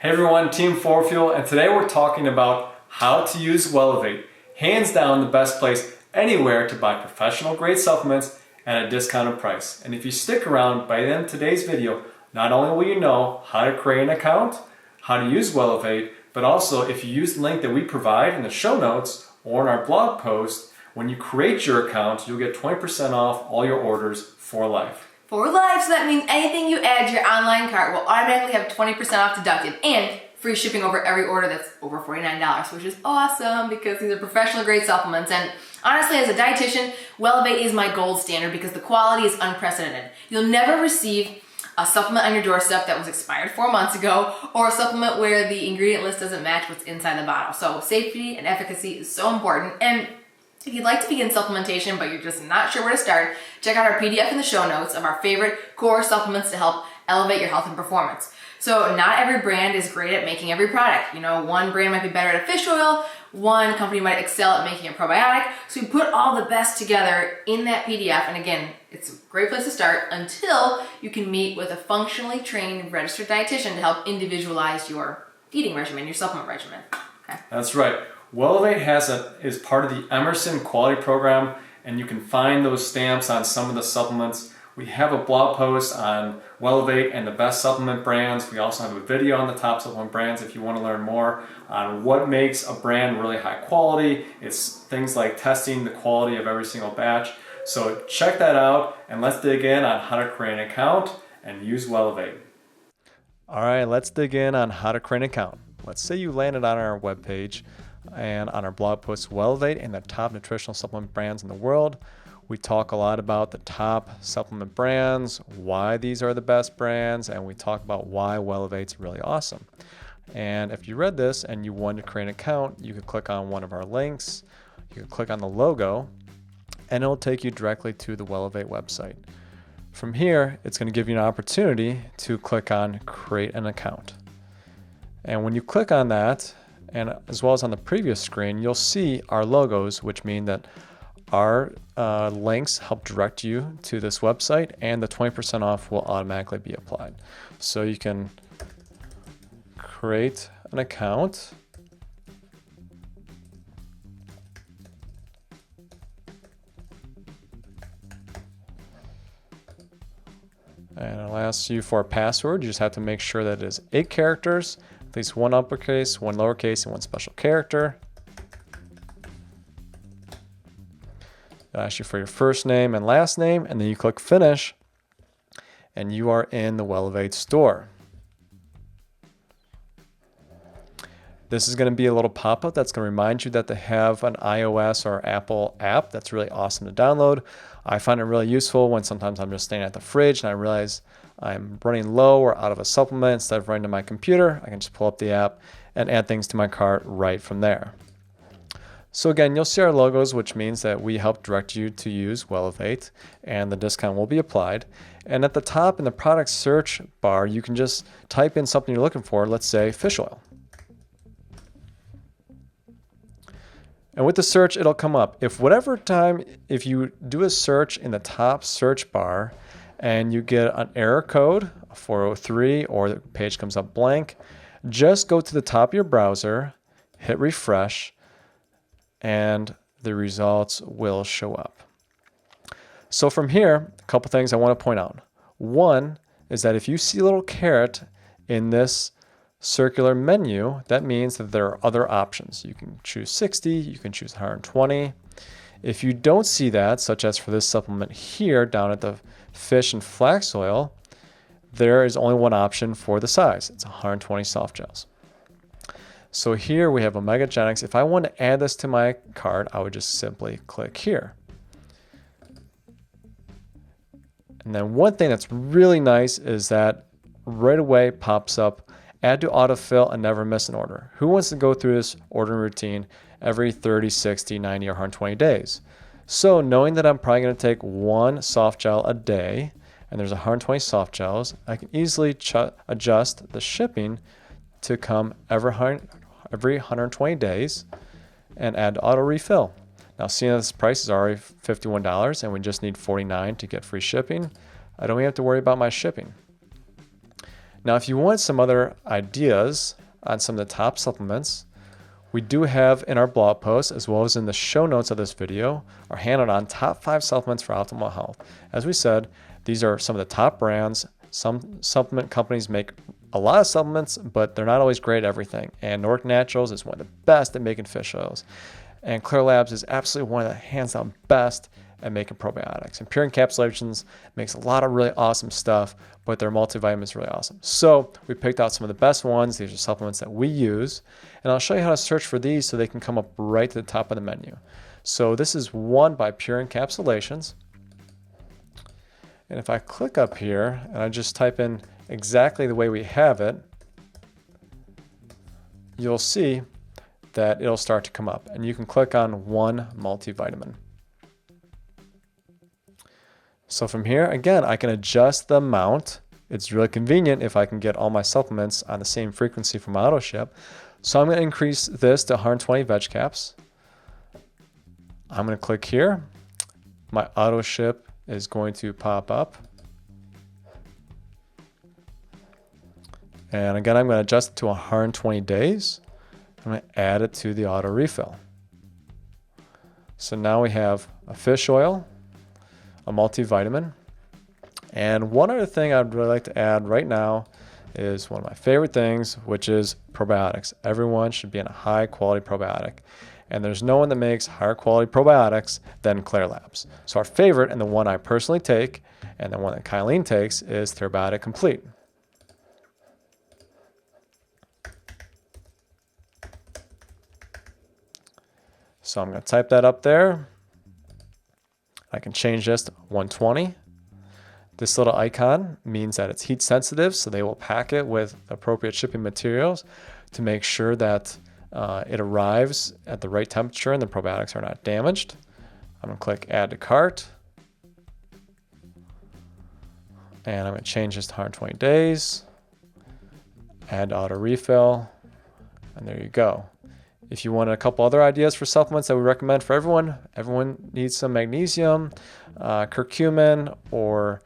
Hey everyone, Team FWDfuel, and today we're talking about how to use Wellevate. Hands down the best place anywhere to buy professional grade supplements at a discounted price. And if you stick around by the end of today's video, not only will you know how to create an account, how to use Wellevate, but also if you use the link that we provide in the show notes or in our blog post, when you create your account, you'll get 20% off all your orders for life. For life, so that means anything you add to your online cart will automatically have 20% off deducted and free shipping over every order that's over $49, which is awesome because these are professional grade supplements. And honestly, as a dietitian, Wellevate is my gold standard because the quality is unprecedented. You'll never receive a supplement on your doorstep that was expired 4 months ago, or a supplement where the ingredient list doesn't match what's inside the bottle. So safety and efficacy is so important. And if you'd like to begin supplementation, but you're just not sure where to start, check out our PDF in the show notes of our favorite core supplements to help elevate your health and performance. So not every brand is great at making every product. You know, one brand might be better at fish oil, one company might excel at making a probiotic. So we put all the best together in that PDF. And again, it's a great place to start until you can meet with a functionally trained registered dietitian to help individualize your eating regimen, your supplement regimen. Okay. That's right. Wellevate is part of the Emerson Quality Program, and you can find those stamps on some of the supplements. We have a blog post on Wellevate and the best supplement brands. We also have a video on the top supplement brands if you want to learn more on what makes a brand really high quality. It's things like testing the quality of every single batch. So check that out, and let's dig in on how to create an account and use Wellevate. All right, let's dig in on how to create an account. Let's say you landed on our webpage and on our blog post, Wellevate and the top nutritional supplement brands in the world. We talk a lot about the top supplement brands, why these are the best brands, and we talk about why Wellevate's really awesome. And if you read this and you want to create an account, you can click on one of our links, you can click on the logo, and it'll take you directly to the Wellevate website. From here, it's going to give you an opportunity to click on Create an Account. And when you click on that, and as well as on the previous screen, you'll see our logos, which mean that our links help direct you to this website, and the 20% off will automatically be applied. So you can create an account. And it'll ask you for a password. You just have to make sure that it is 8 characters, at least one uppercase, one lowercase, and one special character. It'll ask you for your first name and last name, and then you click Finish, and you are in the Wellevate store. This is going to be a little pop-up that's going to remind you that they have an iOS or Apple app that's really awesome to download. I find it really useful when sometimes I'm just standing at the fridge and I realize I'm running low or out of a supplement. Instead of running to my computer, I can just pull up the app and add things to my cart right from there. So again, you'll see our logos, which means that we help direct you to use Wellevate, and the discount will be applied. And at the top in the product search bar, you can just type in something you're looking for, let's say fish oil. And with the search, it'll come up. If you do a search in the top search bar and you get an error code, 403, or the page comes up blank, just go to the top of your browser, hit refresh, and the results will show up. So from here, a couple things I want to point out. One is that if you see a little caret in this circular menu, that means that there are other options. You can choose 60, you can choose 120. If you don't see that, such as for this supplement here down at the fish and flax oil, there is only one option for the size. It's 120 soft gels. So here we have Omegagenics. If I want to add this to my cart, I would just simply click here. And then one thing that's really nice is that right away pops up add to autofill and never miss an order. Who wants to go through this ordering routine every 30, 60, 90, or 120 days? So knowing that I'm probably going to take one soft gel a day, and there's 120 soft gels, I can easily adjust the shipping to come every 120 days and add auto refill. Now, seeing this price is already $51 and we just need $49 to get free shipping, I don't even have to worry about my shipping. Now, if you want some other ideas on some of the top supplements, we do have in our blog post, as well as in the show notes of this video, our handout on top 5 supplements for optimal health. As we said, these are some of the top brands. Some supplement companies make a lot of supplements, but they're not always great at everything. And Nordic Naturals is one of the best at making fish oils. And Clear Labs is absolutely one of the hands down best at making probiotics. And Pure Encapsulations makes a lot of really awesome stuff, but their multivitamin is really awesome. So we picked out some of the best ones. These are supplements that we use. And I'll show you how to search for these so they can come up right to the top of the menu. So this is one by Pure Encapsulations. And if I click up here and I just type in exactly the way we have it, you'll see that it'll start to come up. And you can click on one multivitamin. So from here, again, I can adjust the amount. It's really convenient if I can get all my supplements on the same frequency from auto ship. So I'm going to increase this to 120 veg caps. I'm going to click here. My auto ship is going to pop up. And again, I'm going to adjust it to 120 days. I'm going to add it to the auto refill. So now we have a fish oil, a multivitamin. And one other thing I'd really like to add right now is one of my favorite things, which is probiotics. Everyone should be on a high quality probiotic. And there's no one that makes higher quality probiotics than Clear Labs. So our favorite, and the one I personally take, and the one that Kylene takes, is Therabiotic Complete. So I'm going to type that up there. I can change this to 120. This little icon means that it's heat sensitive, so they will pack it with appropriate shipping materials to make sure that it arrives at the right temperature and the probiotics are not damaged. I'm going to click Add to Cart. And I'm going to change this to 120 days. Add to auto refill. And there you go. If you wanted a couple other ideas for supplements that we recommend for everyone needs some magnesium, curcumin, or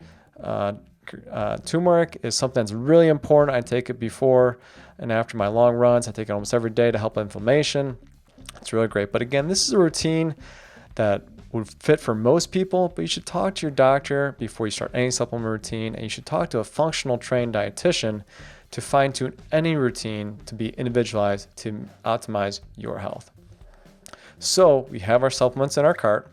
turmeric is something that's really important. I take it before and after my long runs. I take it almost every day to help inflammation. It's really great. But again, this is a routine that would fit for most people, but you should talk to your doctor before you start any supplement routine, and you should talk to a functional trained dietitian to fine-tune any routine to be individualized to optimize your health. So we have our supplements in our cart.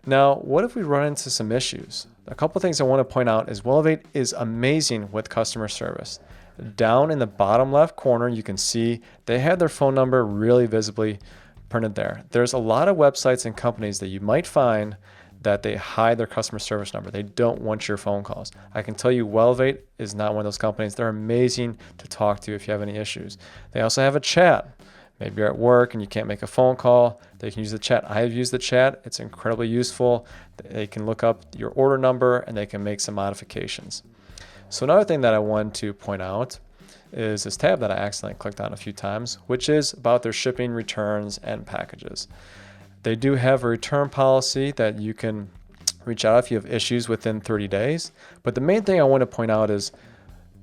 Now, what if we run into some issues? A couple things I want to point out is Wellevate is amazing with customer service. Down in the bottom left corner, you can see they have their phone number really visibly printed there. There's a lot of websites and companies that you might find that they hide their customer service number. They don't want your phone calls. I can tell you Wellevate is not one of those companies. They're amazing to talk to if you have any issues. They also have a chat. Maybe you're at work and you can't make a phone call. They can use the chat. I have used the chat. It's incredibly useful. They can look up your order number and they can make some modifications. So another thing that I want to point out is this tab that I accidentally clicked on a few times, which is about their shipping, returns, and packages. They do have a return policy that you can reach out if you have issues within 30 days. But the main thing I want to point out is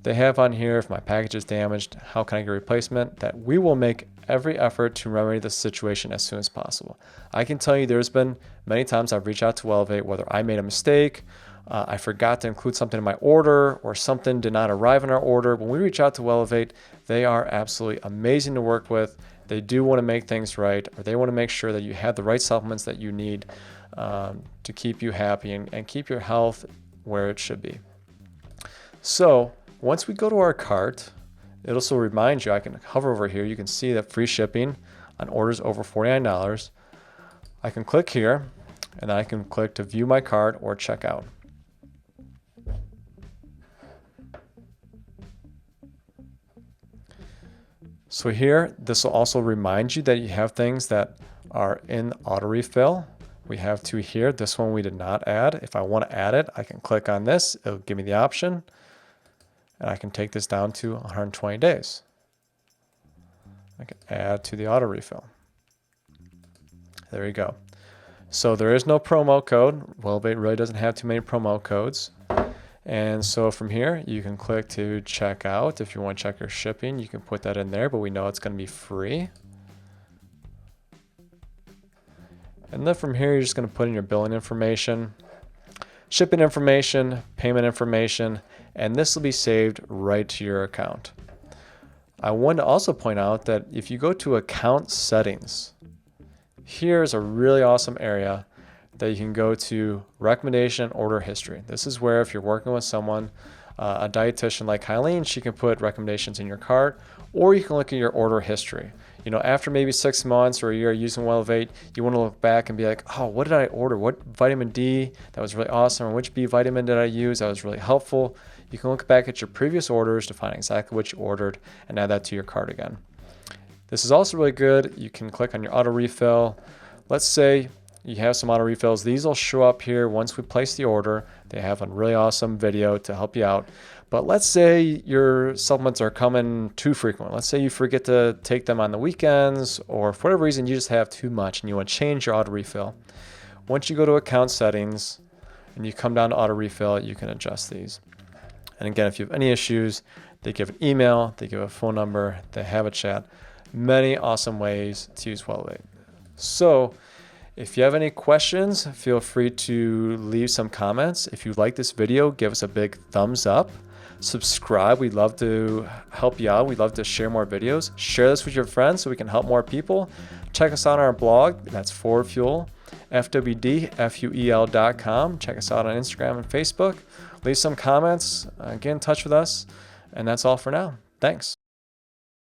they have on here, if my package is damaged, how can I get a replacement? That we will make every effort to remedy the situation as soon as possible. I can tell you there's been many times I've reached out to Wellevate, whether I made a mistake, I forgot to include something in my order, or something did not arrive in our order. When we reach out to Wellevate, they are absolutely amazing to work with. They do want to make things right, or they want to make sure that you have the right supplements that you need to keep you happy and keep your health where it should be. So once we go to our cart, it'll also remind you, I can hover over here, you can see that free shipping on orders over $49. I can click here, and then I can click to view my cart or check out. So here, this will also remind you that you have things that are in auto refill. We have two here. This one we did not add. If I want to add it, I can click on this. It'll give me the option. And I can take this down to 120 days. I can add to the auto refill. There you go. So there is no promo code. Wellevate really doesn't have too many promo codes. And so from here, you can click to check out. If you want to check your shipping, you can put that in there, but we know it's going to be free. And then from here, you're just going to put in your billing information, shipping information, payment information, and this will be saved right to your account. I want to also point out that if you go to account settings, here's a really awesome area that you can go to recommendation order history. This is where if you're working with someone, a dietitian like Eileen, she can put recommendations in your cart, or you can look at your order history. You know, after maybe 6 months or a year using Wellevate, you want to look back and be like, oh, what did I order? What vitamin D that was really awesome? Or which B vitamin did I use that was really helpful? You can look back at your previous orders to find exactly what you ordered and add that to your cart again. This is also really good. You can click on your auto refill. Let's say you have some auto refills. These will show up here once we place the order. They have a really awesome video to help you out. But let's say your supplements are coming too frequent. Let's say you forget to take them on the weekends, or for whatever reason you just have too much and you want to change your auto refill. Once you go to account settings and you come down to auto refill, you can adjust these. And again, if you have any issues, they give an email, they give a phone number, they have a chat. Many awesome ways to use Wellevate. So if you have any questions, feel free to leave some comments. If you like this video, give us a big thumbs up. Subscribe. We'd love to help you out. We'd love to share more videos. Share this with your friends so we can help more people. Check us out on our blog. That's FWDfuel, FWDfuel.com. Check us out on Instagram and Facebook. Leave some comments. Get in touch with us. And that's all for now. Thanks.